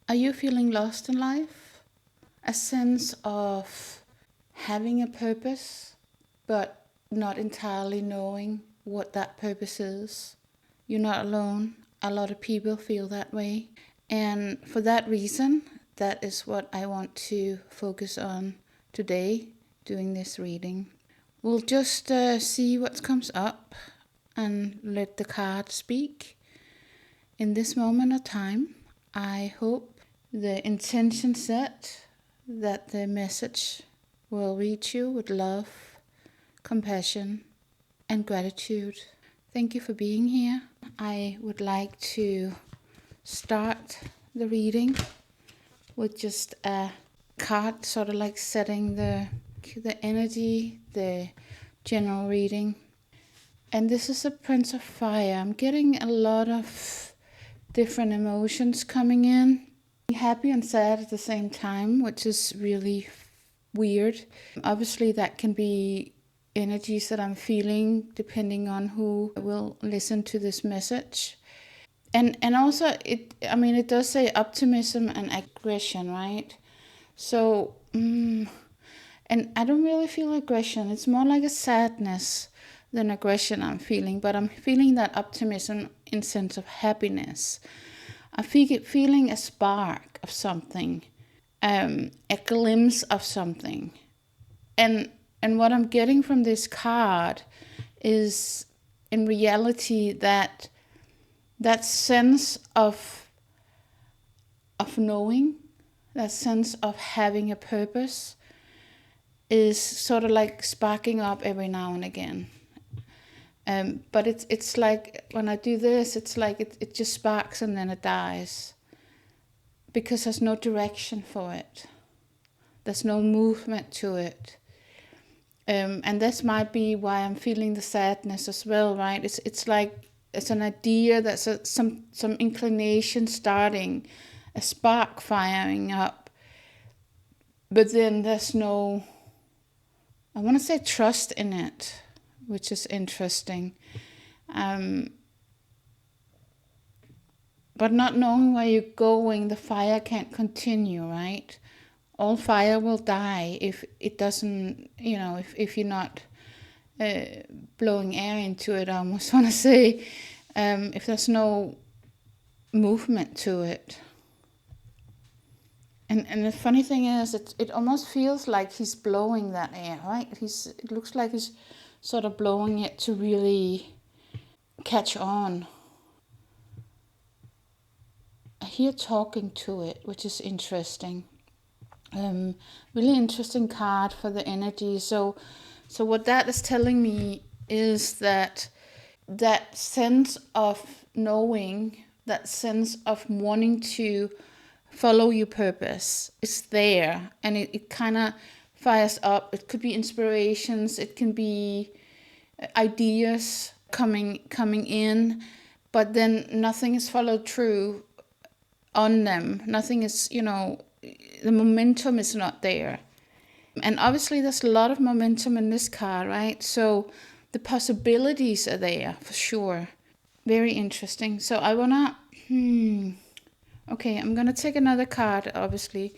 Are you feeling lost in life? A sense of having a purpose, but not entirely knowing what that purpose is? You're not alone. A lot of people feel that way. And for that reason, that is what I want to focus on today, doing this reading. We'll just see what comes up and let the card speak. In this moment of time, I hope the intention set that the message will reach you with love, compassion, and gratitude. Thank you for being here. I would like to start the reading with just a card, sort of like setting the energy, the general reading. And this is a Prince of Fire. I'm getting a lot of different emotions coming in. Happy and sad at the same time, which is really weird. Obviously, that can be energies that I'm feeling depending on who will listen to this message. And also, it does say optimism and aggression, right? So, and I don't really feel aggression. It's more like a sadness than aggression I'm feeling, but I'm feeling that optimism in sense of happiness. I feel feeling a spark of something, a glimpse of something. And what I'm getting from this card is in reality that sense of knowing, that sense of having a purpose is sort of like sparking up every now and again. But it's like when I do this, it's like it just sparks and then it dies. Because there's no direction for it. There's no movement to it. And this might be why I'm feeling the sadness as well, right? It's like it's an idea that's some inclination starting, a spark firing up. But then there's no, I want to say trust in it, which is interesting. But not knowing where you're going, the fire can't continue, right? All fire will die if it doesn't, if you're not blowing air into it, I almost want to say, if there's no movement to it. And the funny thing is, it almost feels like he's blowing that air, right? It looks like he's sort of blowing it to really catch on. I hear talking to it, which is interesting. Really interesting card for the energy. So what that is telling me is that sense of knowing, that sense of wanting to follow your purpose is there, and it kind of fires up. It could be inspirations, it can be ideas coming in, but then nothing is followed through on them. Nothing is, the momentum is not there. And obviously there's a lot of momentum in this card, right? So the possibilities are there for sure. Very interesting. So I wanna, okay, I'm gonna take another card, obviously.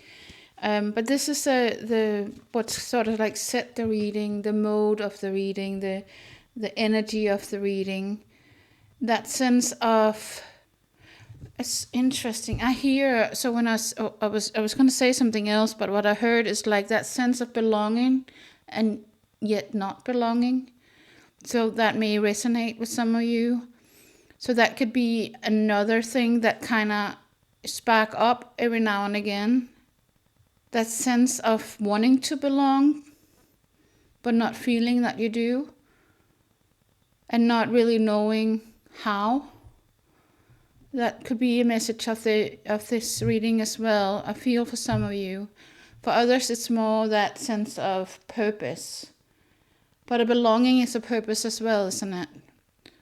But this is the what sort of like set the reading, the mode of the reading, the energy of the reading, that sense of. It's interesting. I hear, so when I was going to say something else, but what I heard is like that sense of belonging and yet not belonging. So that may resonate with some of you. So that could be another thing that kind of spark up every now and again. That sense of wanting to belong, but not feeling that you do. And not really knowing how. That could be a message of this reading as well. I feel for some of you. For others, it's more that sense of purpose. But a belonging is a purpose as well, isn't it?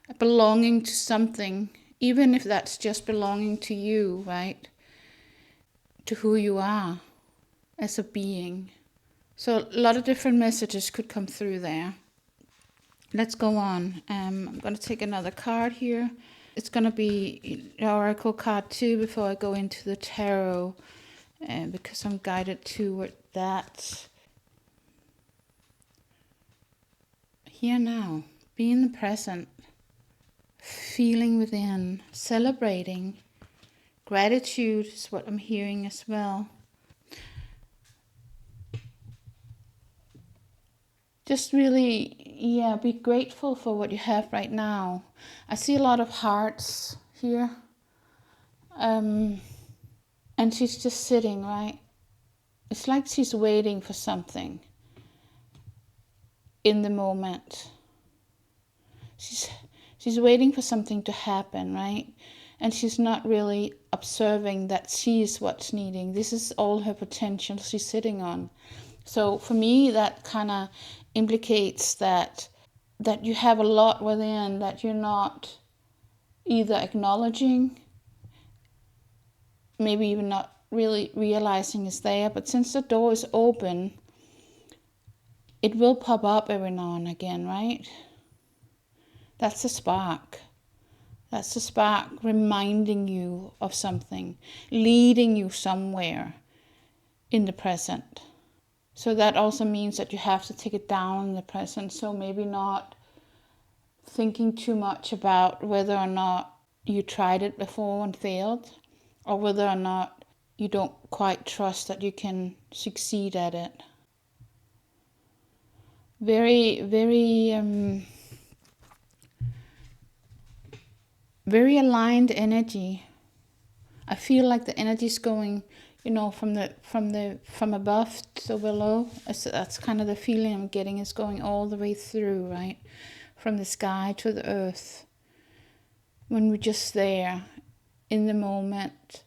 A belonging to something, even if that's just belonging to you, right? To who you are as a being. So a lot of different messages could come through there. Let's go on. I'm going to take another card here. it's going to be Oracle card 2 before I go into the tarot, because I'm guided toward that. Here now, be in the present, feeling within, celebrating. Gratitude is what I'm hearing as well. Just really, be grateful for what you have right now. I see a lot of hearts here. And she's just sitting, right? It's like she's waiting for something in the moment. She's waiting for something to happen, right? And she's not really observing that she's what's needing. This is all her potential she's sitting on. So for me, that kind of implicates that you have a lot within that you're not either acknowledging, maybe even not really realizing is there. But since the door is open, it will pop up every now and again, right? That's a spark. That's a spark reminding you of something, leading you somewhere in the present. So that also means that you have to take it down in the present. So maybe not thinking too much about whether or not you tried it before and failed, or whether or not you don't quite trust that you can succeed at it. Very, very, very aligned energy. I feel like the energy is going, from above to below. That's kind of the feeling I'm getting. It's going all the way through, right? From the sky to the earth. When we're just there, in the moment,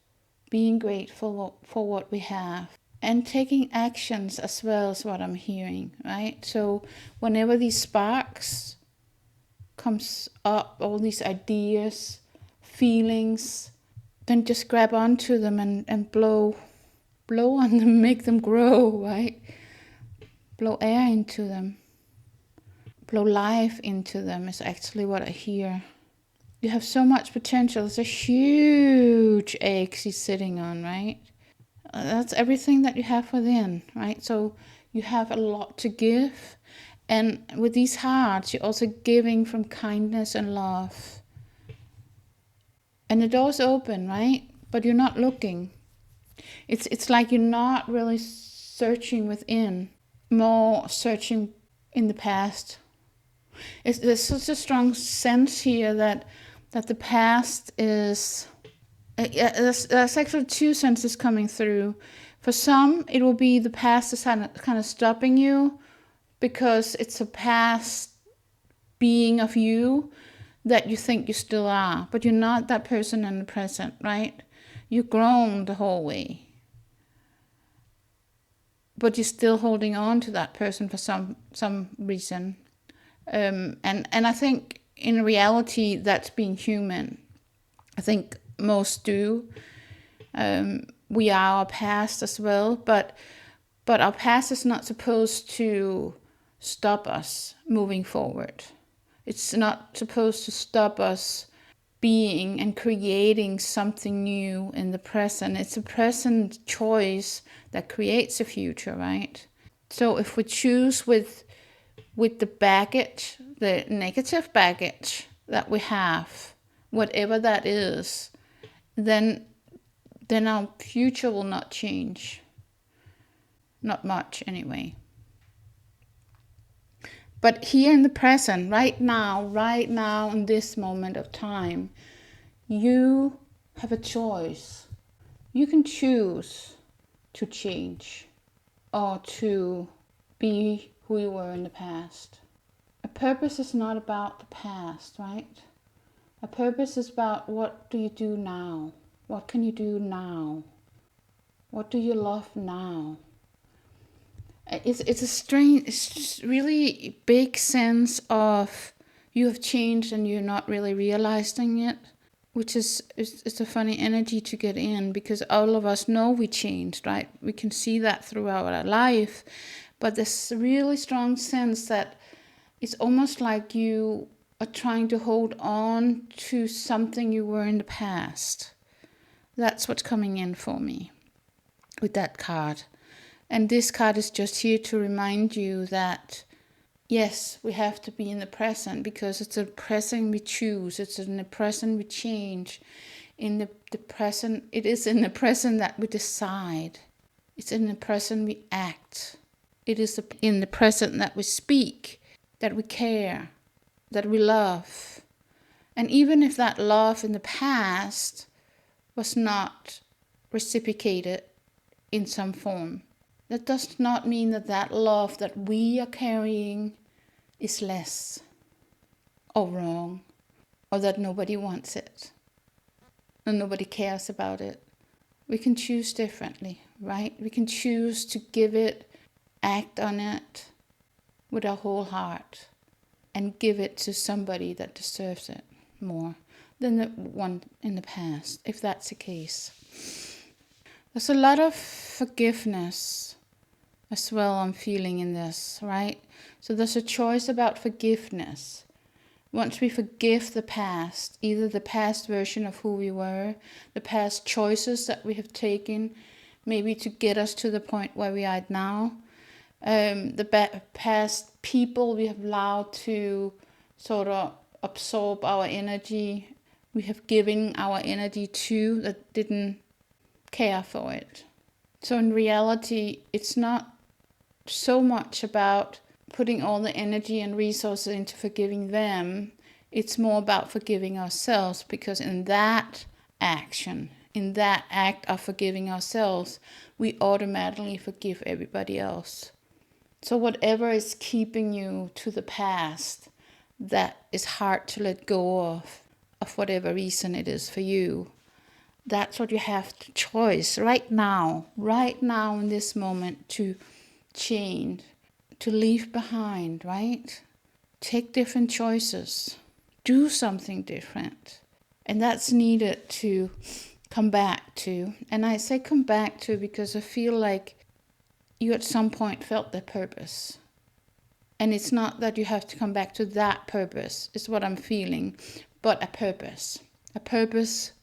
being grateful for what we have. And taking actions as well is what I'm hearing, right? So whenever these sparks comes up, all these ideas, feelings, then just grab onto them and blow on them, make them grow, right? Blow air into them. Blow life into them is actually what I hear. You have so much potential. It's a huge egg she's sitting on, right? That's everything that you have within, right? So you have a lot to give. And with these hearts, you're also giving from kindness and love. And the door's open, right? But you're not looking. It's like you're not really searching within, more searching in the past. There's such a strong sense here that the past is... There's actually two senses coming through. For some, it will be the past is kind of stopping you because it's a past being of you that you think you still are, but you're not that person in the present, right? You've grown the whole way, but you're still holding on to that person for some reason. And I think in reality, that's being human. I think most do. We are our past as well, but our past is not supposed to stop us moving forward. It's not supposed to stop us being and creating something new in the present. It's a present choice that creates a future, right? So if we choose with the baggage, the negative baggage that we have, whatever that is, then our future will not change. Not much, anyway. But here in the present, right now, in this moment of time, you have a choice. You can choose to change or to be who you were in the past. A purpose is not about the past, right? A purpose is about what do you do now? What can you do now? What do you love now? It's a strange, it's just really big sense of you have changed and you're not really realizing it, which is it's a funny energy to get in, because all of us know we changed, right? We can see that throughout our life, but this really strong sense that it's almost like you or trying to hold on to something you were in the past. That's what's coming in for me with that card. And this card is just here to remind you that, yes, we have to be in the present, because it's a present we choose. It's in the present we change. In the present, it is in the present that we decide. It's in the present we act. It is in the present that we speak, that we care, that we love. And even if that love in the past was not reciprocated in some form, that does not mean that that love that we are carrying is less or wrong, or that nobody wants it and nobody cares about it. We can choose differently, right? We can choose to give it, act on it with our whole heart, and give it to somebody that deserves it more than the one in the past, if that's the case. There's a lot of forgiveness as well I'm feeling in this, right? So there's a choice about forgiveness. Once we forgive the past, either the past version of who we were, the past choices that we have taken, maybe to get us to the point where we are now, the past people we have allowed to sort of absorb our energy, we have given our energy to, that didn't care for it. So in reality, it's not so much about putting all the energy and resources into forgiving them. It's more about forgiving ourselves, because in that action, in that act of forgiving ourselves, we automatically forgive everybody else. So whatever is keeping you to the past, that is hard to let go of whatever reason it is for you, that's what you have to choose right now in this moment, to change, to leave behind, right? Take different choices, do something different. And that's needed to come back to. And I say come back to because I feel like you at some point felt the purpose. And it's not that you have to come back to that purpose, is what I'm feeling, but a purpose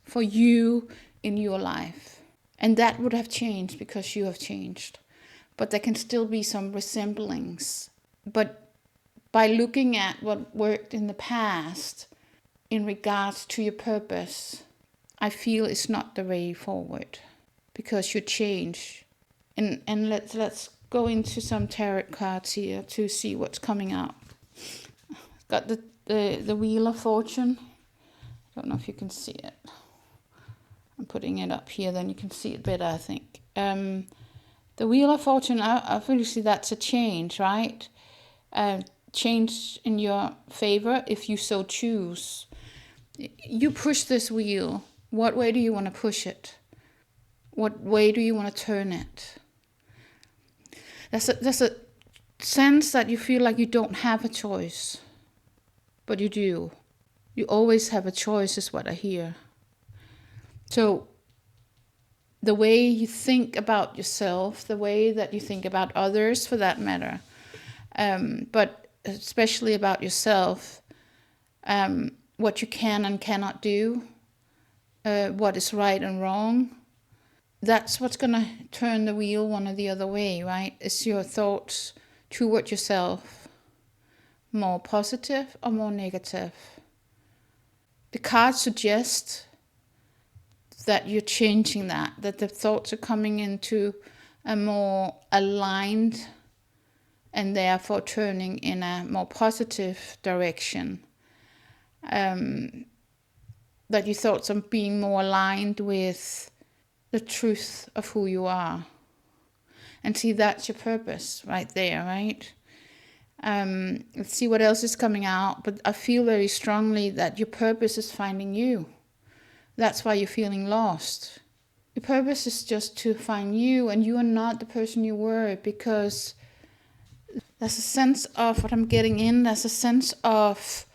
for you in your life. And that would have changed because you have changed. But there can still be some resemblance. But by looking at what worked in the past in regards to your purpose, I feel it's not the way forward, because you change. And let's go into some tarot cards here to see what's coming up. Got the Wheel of Fortune. I don't know if you can see it. I'm putting it up here, then you can see it better, I think. The Wheel of Fortune, obviously that's a change, right? Change in your favor if you so choose. You push this wheel. What way do you want to push it? What way do you want to turn it? There's a sense that you feel like you don't have a choice, but you do. You always have a choice, is what I hear. So the way you think about yourself, the way that you think about others for that matter, but especially about yourself, what you can and cannot do, what is right and wrong, that's what's going to turn the wheel one or the other way, right? It's your thoughts toward yourself, more positive or more negative. The cards suggest that you're changing that the thoughts are coming into a more aligned and therefore turning in a more positive direction. That your thoughts are being more aligned with the truth of who you are. And see, that's your purpose right there, right? Let's see what else is coming out. But I feel very strongly that your purpose is finding you. That's why you're feeling lost. Your purpose is just to find you, and you are not the person you were, because there's a sense of what I'm getting in. There's a sense of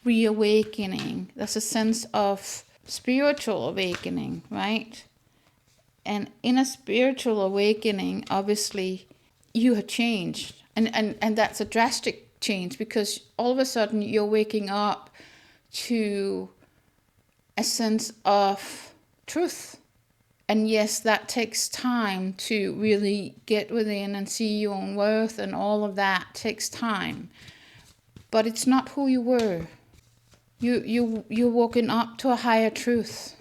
reawakening. There's a sense of spiritual awakening, right? And in a spiritual awakening, obviously, you have changed. And that's a drastic change, because all of a sudden you're waking up to a sense of truth. And yes, that takes time to really get within and see your own worth, and all of that takes time. But it's not who you were. You're walking up to a higher truth.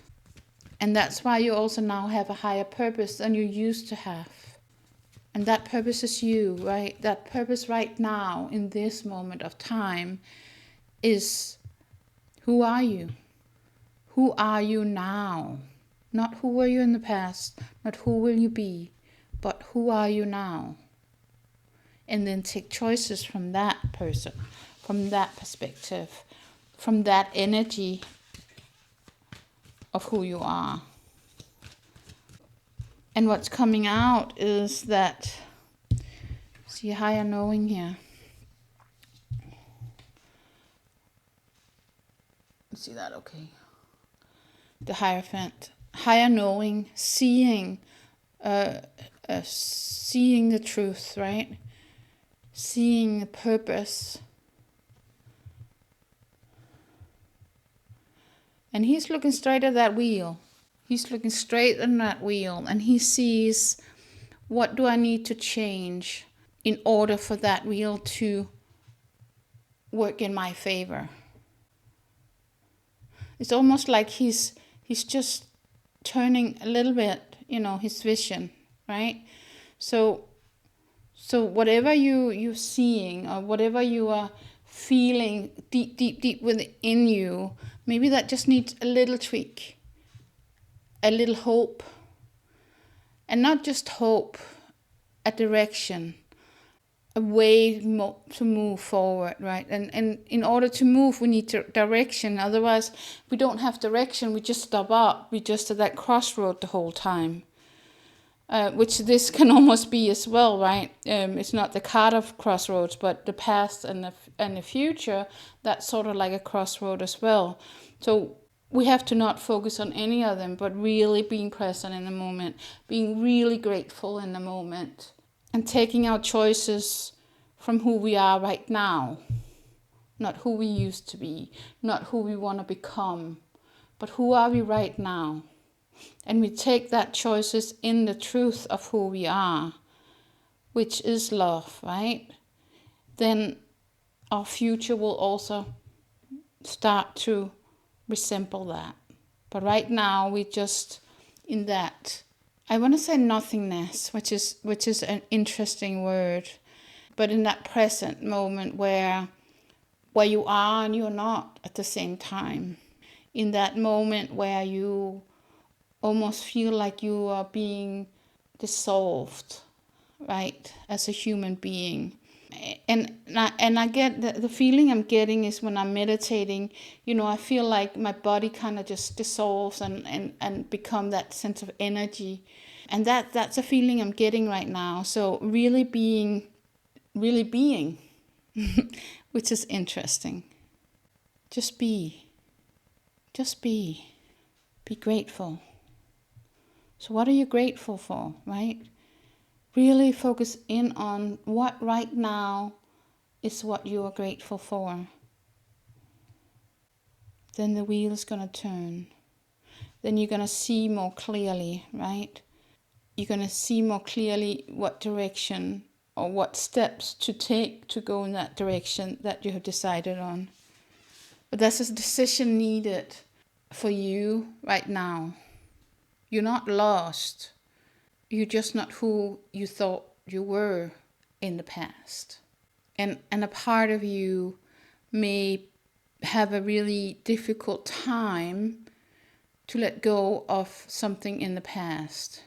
And that's why you also now have a higher purpose than you used to have. And that purpose is you, right? That purpose right now, in this moment of time, is who are you? Who are you now? Not who were you in the past, not who will you be, but who are you now? And then take choices from that person, from that perspective, from that energy of who you are. And what's coming out is that, see, higher knowing here. See that? Okay. The Hierophant. Higher knowing, seeing the truth, right? Seeing the purpose. And he's looking straight at that wheel. He's looking straight at that wheel, and he sees, what do I need to change in order for that wheel to work in my favor? It's almost like he's just turning a little bit, his vision, right? So whatever you're seeing, or whatever you are feeling deep within you, maybe that just needs a little tweak, a little hope. And not just hope, a direction, a way to move forward, right? And in order to move, we need direction. Otherwise, we don't have direction. We just stop up. We just at that crossroad the whole time, which this can almost be as well, right? It's not the card of crossroads, but the past and the future. That's sort of like a crossroad as well. So we have to not focus on any of them, but really being present in the moment, being really grateful in the moment, and taking our choices from who we are right now. Not who we used to be, not who we want to become, but who are we right now? And we take that choices in the truth of who we are, which is love, right? Then our future will also start to resemble that. But right now we just in that, I want to say nothingness, which is an interesting word, but in that present moment where you are and you're not at the same time, in that moment where you almost feel like you are being dissolved, right, as a human being. And I get the feeling I'm getting is when I'm meditating, I feel like my body kind of just dissolves and become that sense of energy. And that's a feeling I'm getting right now. So really being, which is interesting. Just be grateful. So what are you grateful for, right? Really focus in on what right now is what you are grateful for. Then the wheel is going to turn. Then you're going to see more clearly, right? You're going to see more clearly what direction or what steps to take to go in that direction that you have decided on. But that's a decision needed for you right now. You're not lost. You're just not who you thought you were in the past. And a part of you may have a really difficult time to let go of something in the past.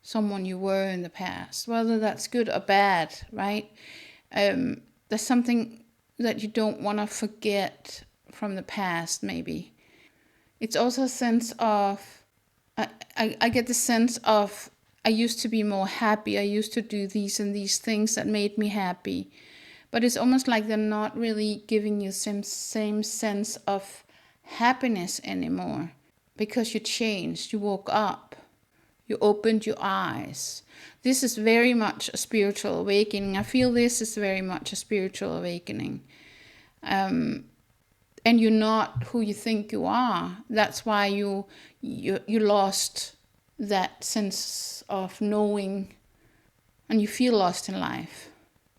Someone you were in the past. Whether that's good or bad, right? There's something that you don't want to forget from the past, maybe. It's also a sense of, I get the sense of, I used to be more happy. I used to do these and these things that made me happy. But it's almost like they're not really giving you same sense of happiness anymore. Because you changed, you woke up. You opened your eyes. This is very much a spiritual awakening. I feel this is very much a spiritual awakening. And you're not who you think you are. That's why you lost that sense of knowing, and you feel lost in life.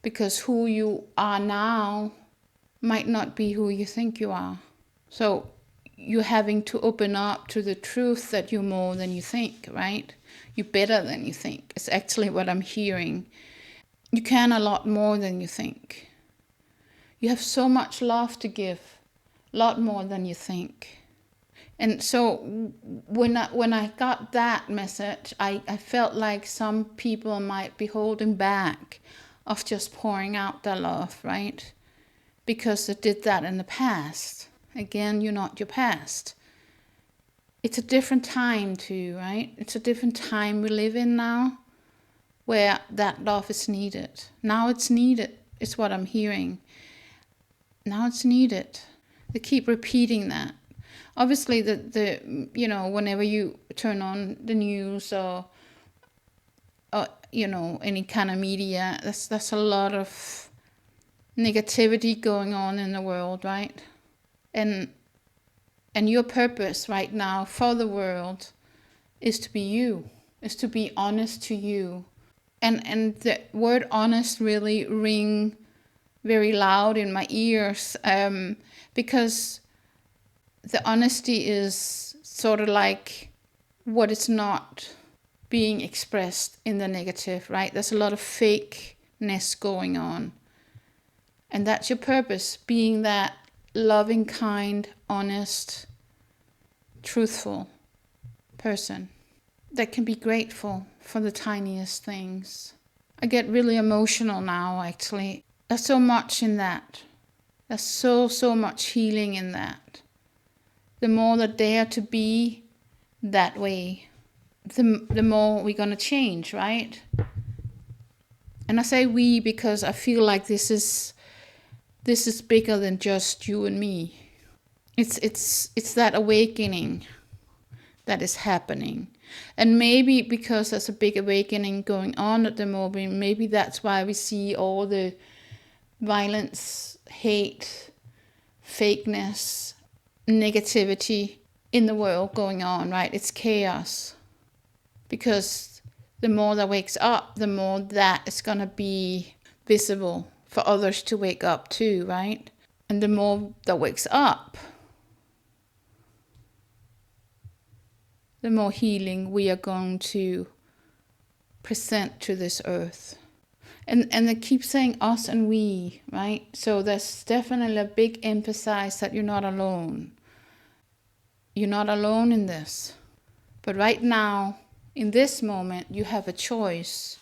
Because who you are now might not be who you think you are. So you're having to open up to the truth that you're more than you think, right? You're better than you think. It's actually what I'm hearing. You can a lot more than you think. You have so much love to give, a lot more than you think. And so when I got that message, I felt like some people might be holding back of just pouring out their love, right? Because they did that in the past. Again, you're not your past. It's a different time too, right? It's a different time we live in now, where that love is needed. Now it's needed, is what I'm hearing. Now it's needed. They keep repeating that. Obviously, whenever you turn on the news or any kind of media, there's a lot of negativity going on in the world, right? And your purpose right now for the world is to be you, is to be honest to you. And the word honest really ring very loud in my ears, because the honesty is sort of like what is not being expressed in the negative, right? There's a lot of fakeness going on. And that's your purpose, being that loving, kind, honest, truthful person that can be grateful for the tiniest things. I get really emotional now, actually. There's so much in that. There's so much healing in that. The more that dare to be that way, the more we're going to change, right? And I say we because I feel like this is bigger than just you and me. It's that awakening that is happening. And maybe because there's a big awakening going on at the moment, maybe that's why we see all the violence, hate, fakeness, negativity in the world going on, right? It's chaos. Because the more that wakes up, the more that is going to be visible for others to wake up too, right? And the more that wakes up, the more healing we are going to present to this earth. And they keep saying us and we, right? So there's definitely a big emphasis that you're not alone. You're not alone in this. But right now, in this moment, you have a choice.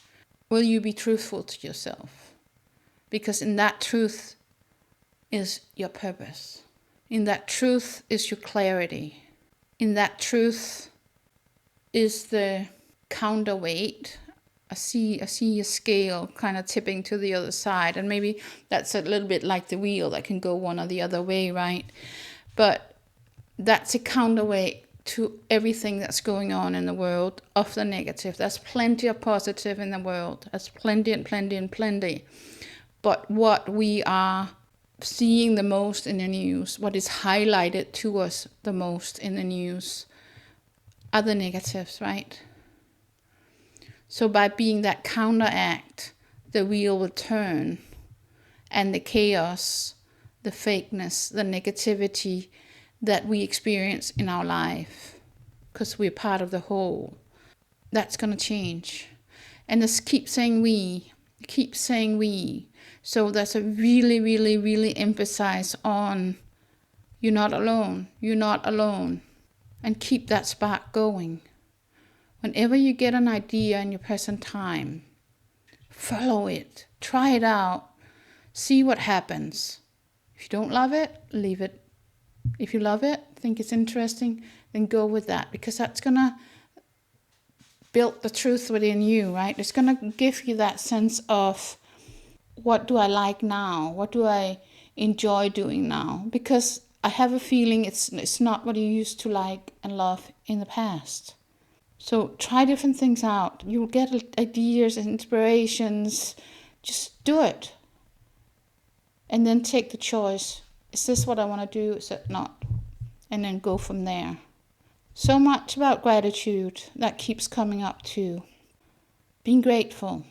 Will you be truthful to yourself? Because in that truth is your purpose. In that truth is your clarity. In that truth is the counterweight. I see a scale kind of tipping to the other side, and maybe that's a little bit like the wheel that can go one or the other way, right? But that's a counterweight to everything that's going on in the world of the negative. There's plenty of positive in the world. There's plenty and plenty and plenty. But what we are seeing the most in the news, what is highlighted to us the most in the news, are the negatives, right? So by being that counteract, the wheel will turn, and the chaos, the fakeness, the negativity that we experience in our life, because we're part of the whole, that's going to change. And just keep saying we. So that's a really, really, really emphasize on you're not alone. You're not alone. And keep that spark going. Whenever you get an idea in your present time, follow it. Try it out. See what happens. If you don't love it, leave it. If you love it, think it's interesting, then go with that. Because that's going to build the truth within you, right? It's going to give you that sense of, what do I like now? What do I enjoy doing now? Because I have a feeling it's not what you used to like and love in the past. So try different things out. You'll get ideas and inspirations. Just do it. And then take the choice. Is this what I want to do? Is it not? And then go from there. So much about gratitude that keeps coming up too. Being grateful.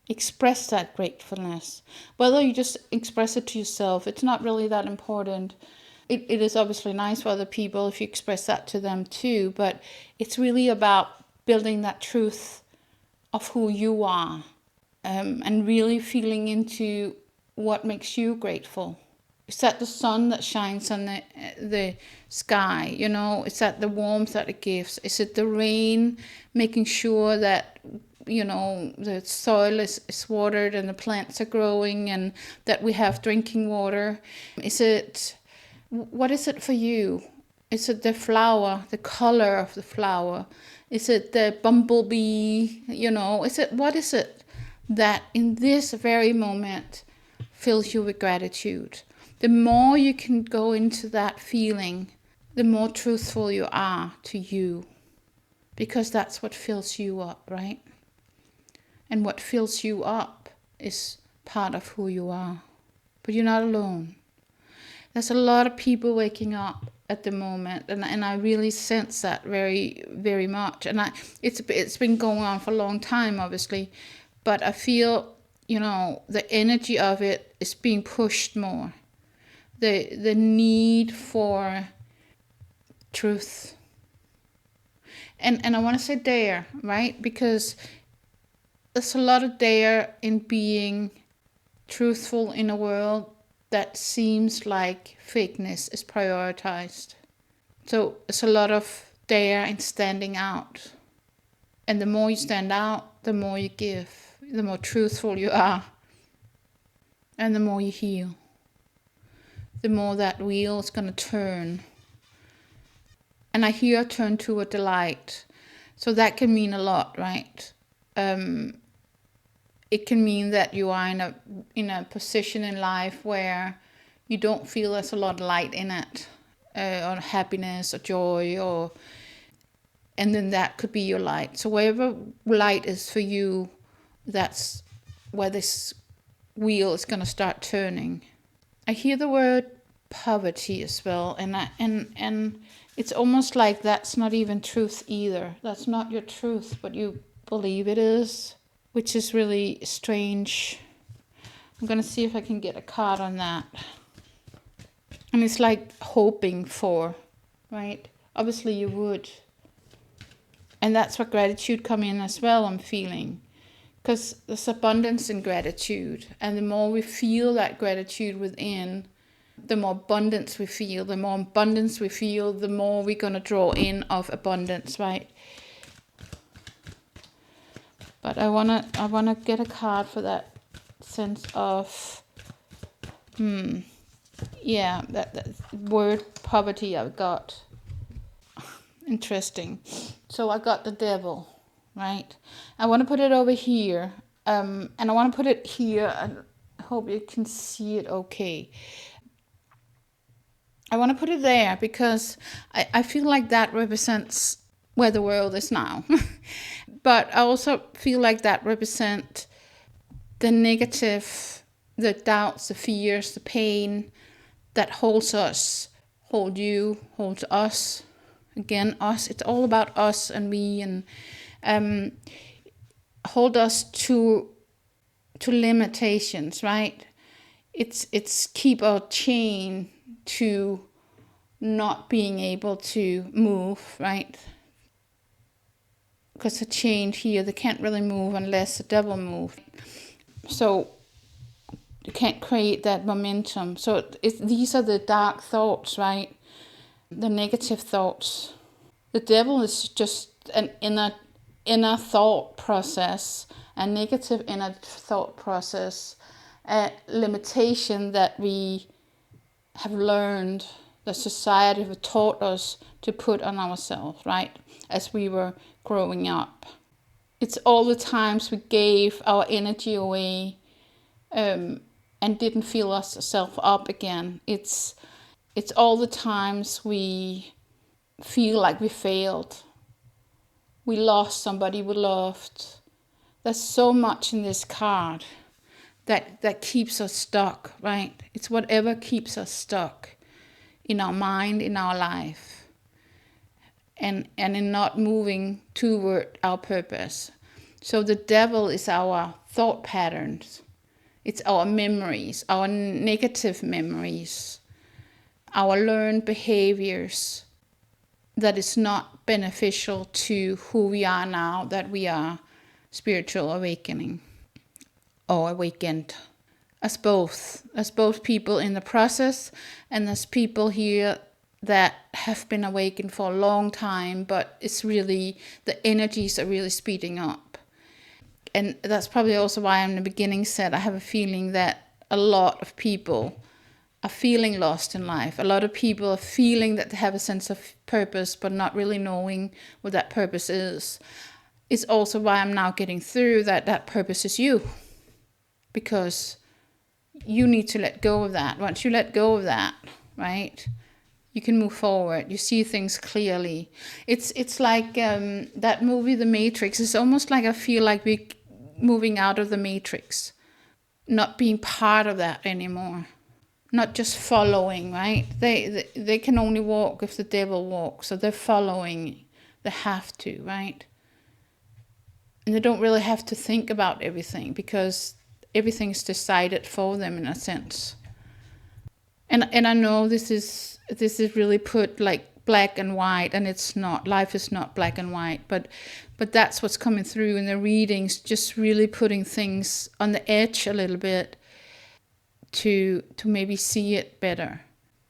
Express that gratefulness. Whether you just express it to yourself, it's not really that important. It is obviously nice for other people if you express that to them too, but it's really about building that truth of who you are, and really feeling into what makes you grateful. Is that the sun that shines on the sky? You know, is that the warmth that it gives? Is it the rain, making sure that, you know, the soil is watered and the plants are growing and that we have drinking water? What is it for you? Is it the flower, the color of the flower? Is it the bumblebee? You know, what is it that in this very moment fills you with gratitude? The more you can go into that feeling, the more truthful you are to you. Because that's what fills you up, right? And what fills you up is part of who you are. But you're not alone. There's a lot of people waking up at the moment, and I really sense that very, very much. And it's been going on for a long time, obviously, but I feel, you know, the energy of it is being pushed more. The need for truth. And I want to say dare, right? Because there's a lot of dare in being truthful in a world that seems like fakeness is prioritized. So it's a lot of dare in standing out. And the more you stand out, the more you give, the more truthful you are, and the more you heal. The more that wheel is going to turn. And I hear turn to a delight. So that can mean a lot, right? It can mean that you are in a position in life where you don't feel there's a lot of light in it, or happiness or joy, and then that could be your light. So wherever light is for you, that's where this wheel is going to start turning. I hear the word poverty as well, and it's almost like that's not even truth either. That's not your truth, but you believe it is, which is really strange. I'm going to see if I can get a card on that. And it's like hoping for, right? Obviously you would. And that's what gratitude come in as well, I'm feeling. Because there's abundance in gratitude. And the more we feel that gratitude within, the more abundance we feel. The more abundance we feel, the more we're going to draw in of abundance, right? But I wanna get a card for that sense of, that word poverty I've got. Interesting. So I got the devil, right? I want to put it over here, and I want to put it here, and I hope you can see it okay. I want to put it there because I feel like that represents where the world is now. But I also feel like that represents the negative, the doubts, the fears, the pain that holds us, hold you, holds us. Again, us. It's all about us and me, and hold us to limitations, right? It's keep our chain to not being able to move, right? Because the chain here, they can't really move unless the devil moves. So you can't create that momentum. So these are the dark thoughts, right? The negative thoughts. The devil is just an inner thought process, a negative inner thought process, a limitation that we have learned, the society have taught us to put on ourselves, right? As we were growing up. It's all the times we gave our energy away, and didn't fill ourselves up again. It's all the times we feel like we failed, we lost somebody we loved. There's so much in this card that keeps us stuck, right? It's whatever keeps us stuck in our mind, in our life, and in not moving toward our purpose. So the devil is our thought patterns. It's our memories, our negative memories, our learned behaviors that is not beneficial to who we are now that we are spiritual awakening or awakened. As both people in the process and as people here that have been awakened for a long time, but it's really, the energies are really speeding up. And that's probably also why I in the beginning said I have a feeling that a lot of people are feeling lost in life. A lot of people are feeling that they have a sense of purpose, but not really knowing what that purpose is. It's also why I'm now getting through that purpose is you. Because you need to let go of that. Once you let go of that, right, you can move forward. You see things clearly. It's like that movie, The Matrix. It's almost like I feel like we're moving out of the Matrix, not being part of that anymore, not just following, right? They can only walk if the devil walks, so they're following. They have to, right? And they don't really have to think about everything because everything's decided for them in a sense. And I know this is really put like black and white, and it's not. Life is not black and white, but that's what's coming through in the readings, just really putting things on the edge a little bit to maybe see it better.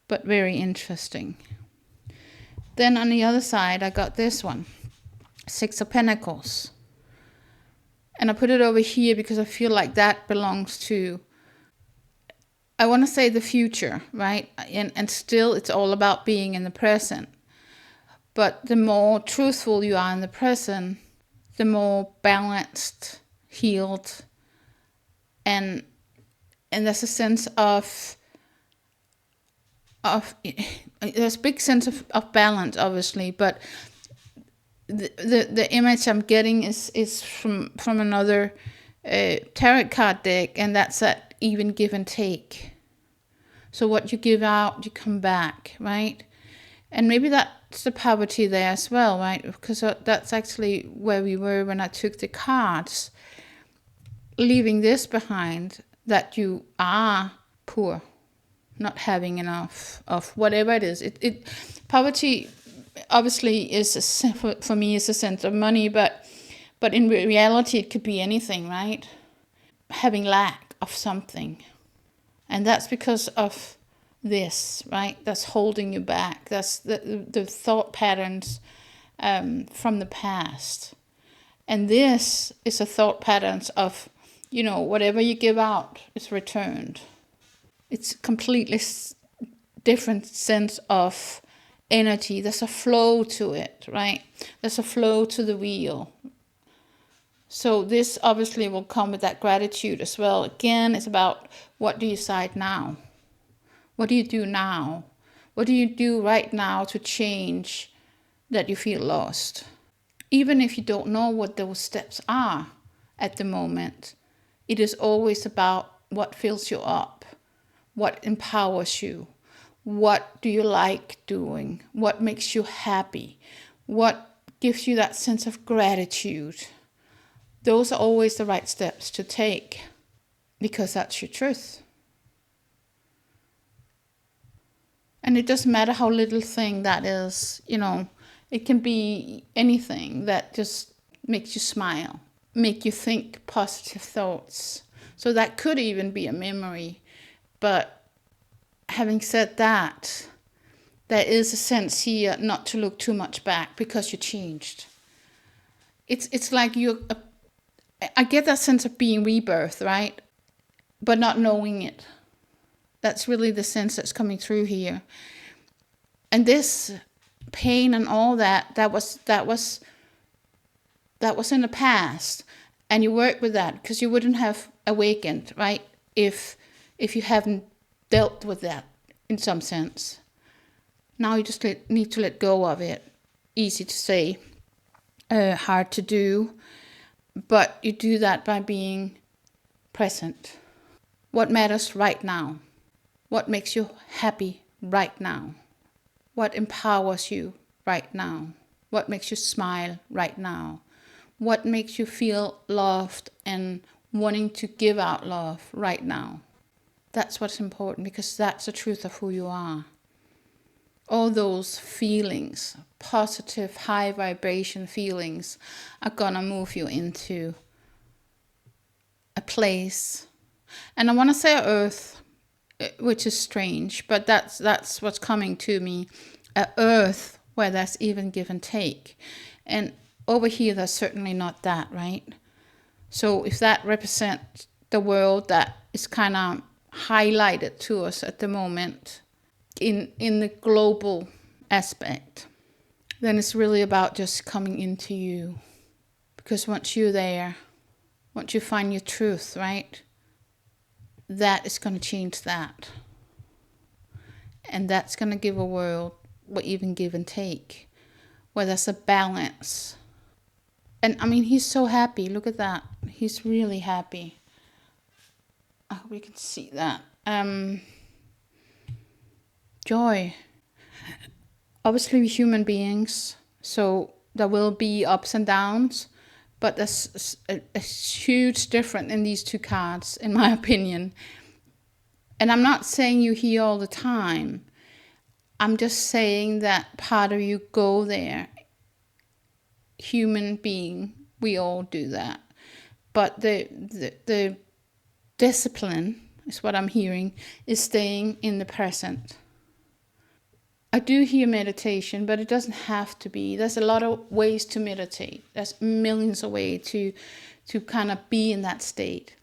But very interesting. Then on the other side, I got this one, Six of Pentacles. And I put it over here because I feel like that belongs to, I want to say the future, right? And still it's all about being in the present. But the more truthful you are in the present, the more balanced, healed, and there's a sense of there's a big sense of balance, obviously, but the image I'm getting is from another tarot card deck, and that's that even give and take. So what you give out, you come back, right? And maybe that's the poverty there as well, right? Because that's actually where we were when I took the cards. Leaving this behind, that you are poor, not having enough of whatever it is. Poverty obviously is for me is a sense of money, but in reality it could be anything, right? Having lack of something. And that's because of this, right? That's holding you back. That's the thought patterns from the past. And this is a thought patterns of, whatever you give out is returned. It's completely different sense of energy. There's a flow to it, right? There's a flow to the wheel. So this obviously will come with that gratitude as well. Again, it's about what do you decide now? What do you do now? What do you do right now to change that you feel lost? Even if you don't know what those steps are at the moment, it is always about what fills you up, what empowers you, what do you like doing, what makes you happy, what gives you that sense of gratitude. Those are always the right steps to take because that's your truth. And it doesn't matter how little thing that is, it can be anything that just makes you smile, make you think positive thoughts. So that could even be a memory. But having said that, there is a sense here not to look too much back because you changed. It's like I get that sense of being rebirth, right? But not knowing it. That's really the sense that's coming through here. And this pain and all that was in the past. And you work with that because you wouldn't have awakened, right? If you haven't dealt with that in some sense. Now you just need to let go of it. Easy to say. hard to do. But you do that by being present. What matters right now? What makes you happy right now? What empowers you right now? What makes you smile right now? What makes you feel loved and wanting to give out love right now? That's what's important, because that's the truth of who you are. All those feelings, positive, high vibration feelings, are gonna move you into a place. And I want to say earth, which is strange, but that's what's coming to me. A earth where there's even give and take. And over here, there's certainly not that, right? So if that represents the world that is kind of highlighted to us at the moment in the global aspect, then it's really about just coming into you. Because once you're there, once you find your truth, right, that is going to change that. And that's going to give a world what even give and take, where there's a balance. And I mean, he's so happy. Look at that. He's really happy. I hope you can see that. Joy. Obviously, we're human beings, so there will be ups and downs, but there's a huge difference in these two cards, in my opinion. And I'm not saying you here all the time. I'm just saying that part of you go there. Human being, we all do that. But the discipline, is what I'm hearing, is staying in the present. I do hear meditation, but it doesn't have to be. There's a lot of ways to meditate. There's millions of ways to kind of be in that state.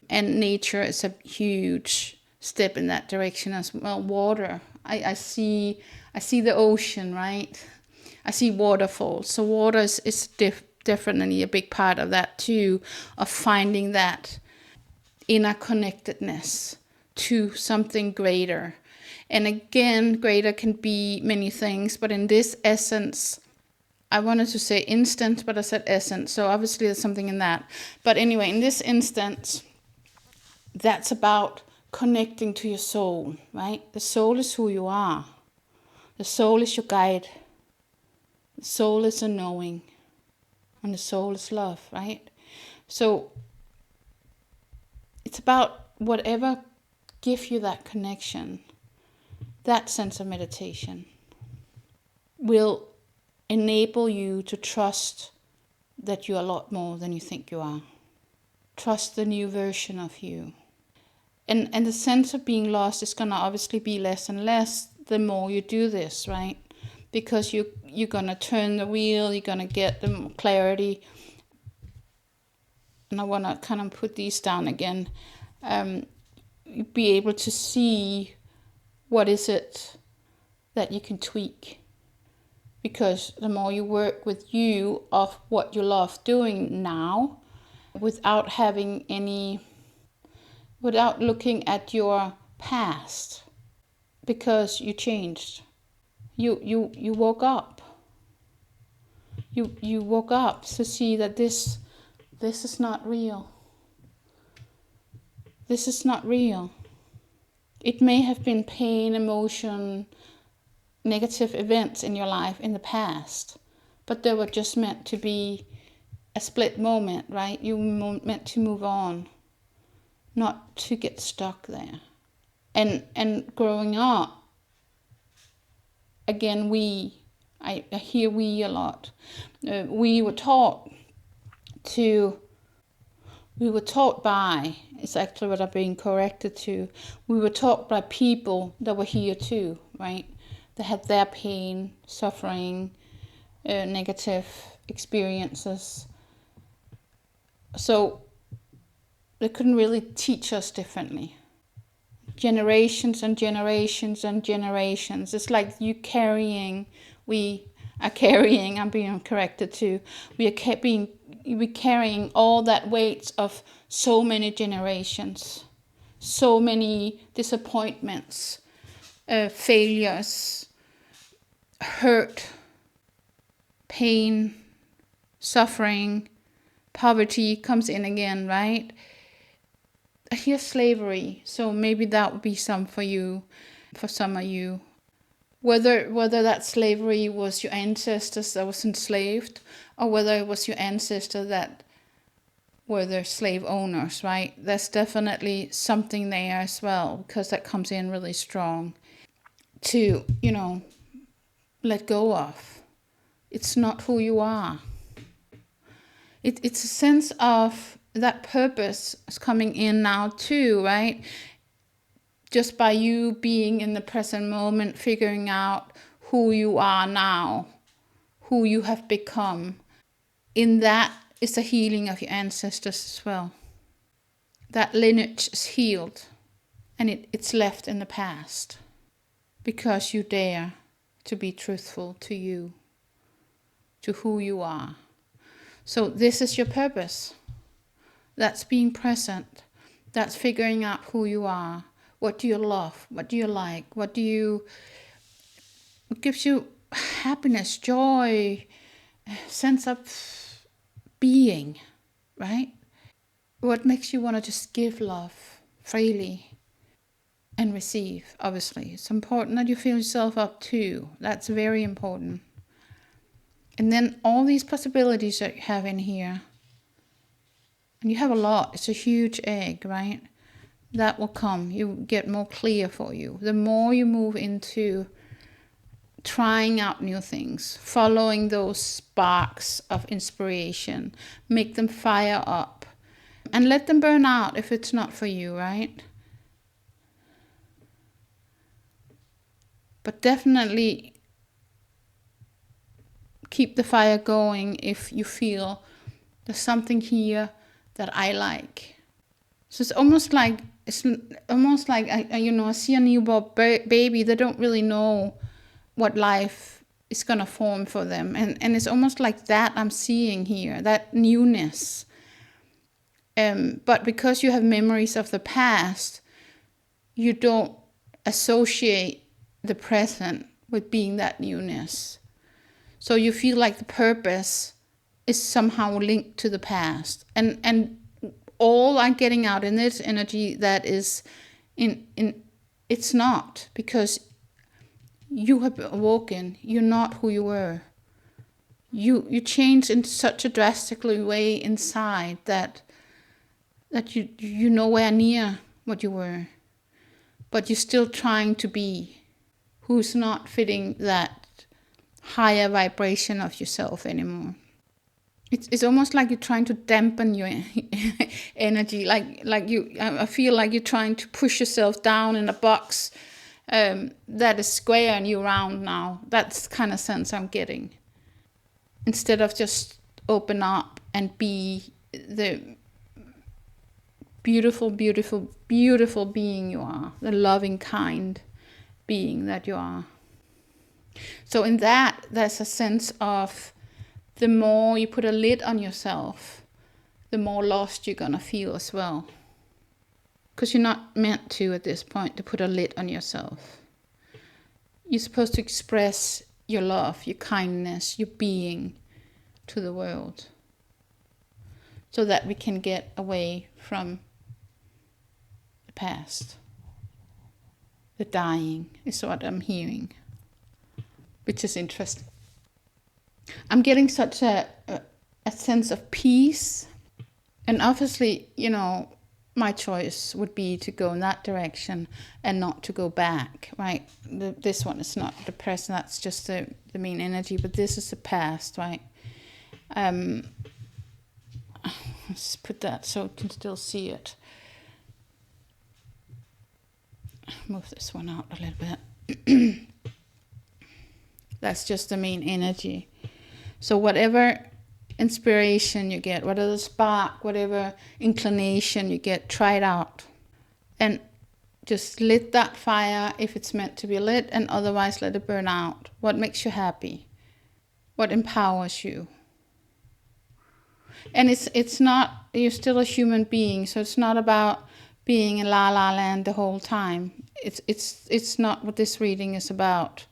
And nature is a huge step in that direction as well. Water. I see the ocean, right? I see waterfalls. So water is definitely a big part of that too, of finding that inner connectedness to something greater. And again, greater can be many things, but in this essence, I wanted to say instant, but I said essence, so obviously there's something in that. But anyway, in this instance, that's about connecting to your soul, right? The soul is who you are. The soul is your guide. The soul is a knowing. And the soul is love, right? So it's about whatever gives you that connection. That sense of meditation will enable you to trust that you're a lot more than you think you are. Trust the new version of you. And the sense of being lost is going to obviously be less and less the more you do this, right? Because you're going to turn the wheel, you're going to get the clarity. And I want to kind of put these down again. Be able to see what is it that you can tweak. Because the more you work with you of what you love doing now, without looking at your past, because you changed. You woke up. You woke up to see that this is not real. This is not real. It may have been pain, emotion, negative events in your life in the past, but they were just meant to be a split moment, right? You were meant to move on, not to get stuck there. And growing up, again, I hear we a lot. We were taught by, it's actually what I'm being corrected to, we were taught by people that were here too, right? They had their pain, suffering, negative experiences. So they couldn't really teach us differently. Generations and generations and generations. It's like we are carrying, I'm being corrected too, we're carrying all that weight of so many generations, so many disappointments, failures, hurt, pain, suffering, poverty comes in again, right? Here's slavery. So maybe that would be some for you, for some of you. Whether that slavery was your ancestors that was enslaved, or whether it was your ancestor that were the slave owners, right? There's definitely something there as well, because that comes in really strong to, let go of. It's not who you are. It's a sense of that purpose is coming in now too, right? Just by you being in the present moment, figuring out who you are now, who you have become. In that is the healing of your ancestors as well. That lineage is healed, and it's left in the past because you dare to be truthful to you, to who you are. So this is your purpose. That's being present. That's figuring out who you are. What do you love? What do you like? What gives you happiness, joy, sense of being, right? What makes you want to just give love freely and receive, obviously. It's important that you fill yourself up too. That's very important. And then all these possibilities that you have in here, and you have a lot, it's a huge egg, right? That will come, you get more clear for you. The more you move into trying out new things, following those sparks of inspiration, make them fire up, and let them burn out if it's not for you, right? But definitely keep the fire going if you feel there's something here that I like. So it's almost like I see a newborn baby. They don't really know what life is gonna form for them, and it's almost like that I'm seeing here, that newness. But because you have memories of the past, you don't associate the present with being that newness. So you feel like the purpose is somehow linked to the past, and all I'm getting out in this energy that is in it's not, because you have awoken. You're not who you were. You changed in such a drastically way inside that you're nowhere near what you were, but you're still trying to be who's not fitting that higher vibration of yourself anymore. It's almost like you're trying to dampen your energy, I feel like you're trying to push yourself down in a box that is square and you're round now. That's the kind of sense I'm getting. Instead of just open up and be the beautiful, beautiful, beautiful being you are, the loving, kind being that you are. So in that, there's a sense of the more you put a lid on yourself, the more lost you're gonna feel as well. Because you're not meant to, at this point, to put a lid on yourself. You're supposed to express your love, your kindness, your being to the world, so that we can get away from the past. The dying is what I'm hearing, which is interesting. I'm getting such a sense of peace. And obviously, my choice would be to go in that direction and not to go back, right? This one is not the present, that's just the main energy, but this is the past, right? Let's put that so you can still see it. Move this one out a little bit. That's just the main energy. So whatever inspiration you get, whatever spark, whatever inclination you get, try it out. And just lit that fire if it's meant to be lit, and otherwise let it burn out. What makes you happy? What empowers you? And it's not, you're still a human being, so it's not about being in la la land the whole time. It's not what this reading is about.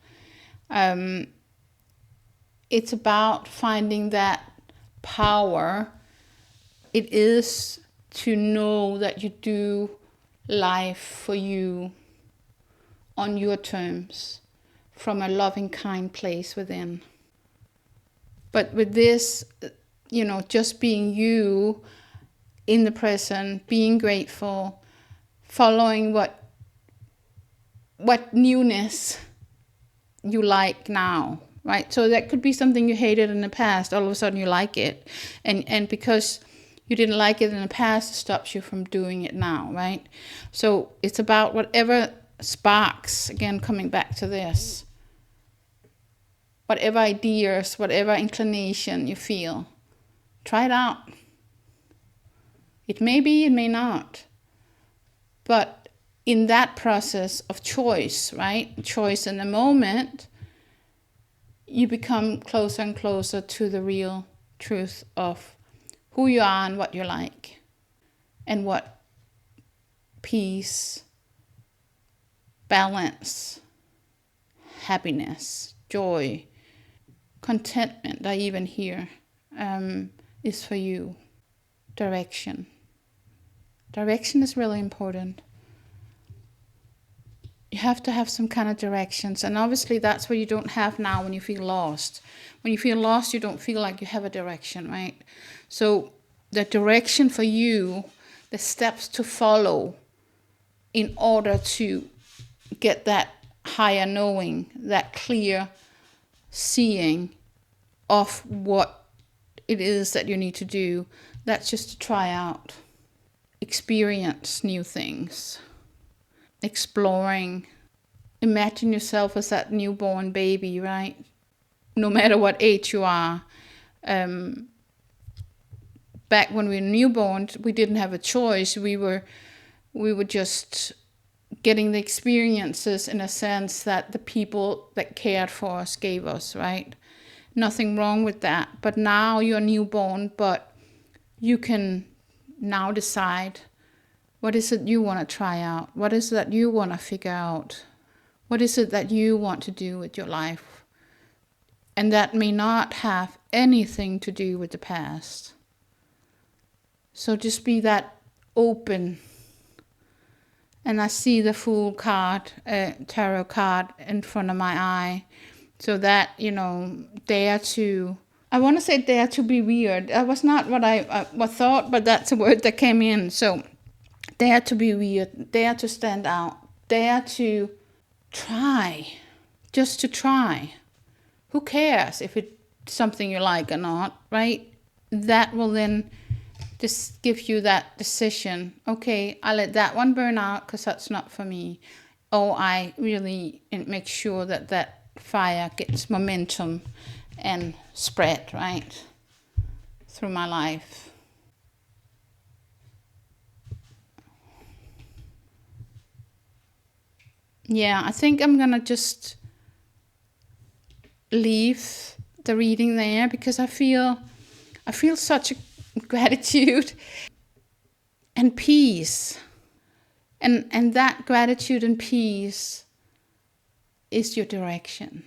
It's about finding that power it is to know that you do life for you on your terms, from a loving, kind place within. But with this, just being you in the present, being grateful, following what newness you like now, right? So that could be something you hated in the past. All of a sudden you like it. And because you didn't like it in the past, it stops you from doing it now, right? So it's about whatever sparks, again, coming back to this, whatever ideas, whatever inclination you feel, try it out. It may be, it may not. But in that process of choice, right? Choice in the moment, you become closer and closer to the real truth of who you are and what you like, and what peace, balance, happiness, joy, contentment, I even hear, is for you. Direction. Direction is really important. You have to have some kind of directions, and obviously that's what you don't have now when you feel lost. When you feel lost, you don't feel like you have a direction, right? So the direction for you, the steps to follow in order to get that higher knowing, that clear seeing of what it is that you need to do, that's just to try out, experience new things, exploring. Imagine yourself as that newborn baby, right? No matter what age you are. Back when we were newborn, we didn't have a choice. We were just getting the experiences in a sense that the people that cared for us gave us, right? Nothing wrong with that. But now you're newborn, but you can now decide, what is it you want to try out? What is it that you want to figure out? What is it that you want to do with your life? And that may not have anything to do with the past. So just be that open. And I see the Fool card, tarot card in front of my eye. So that, dare to, I want to say dare to be weird. That was not what I thought, but that's a word that came in. So dare to be weird, dare to stand out, dare to try, just to try. Who cares if it's something you like or not, right? That will then just give you that decision. Okay, I let that one burn out because that's not for me. Or I really make sure that fire gets momentum and spread, right, through my life. Yeah, I think I'm gonna just leave the reading there because I feel such a gratitude and peace. And that gratitude and peace is your direction.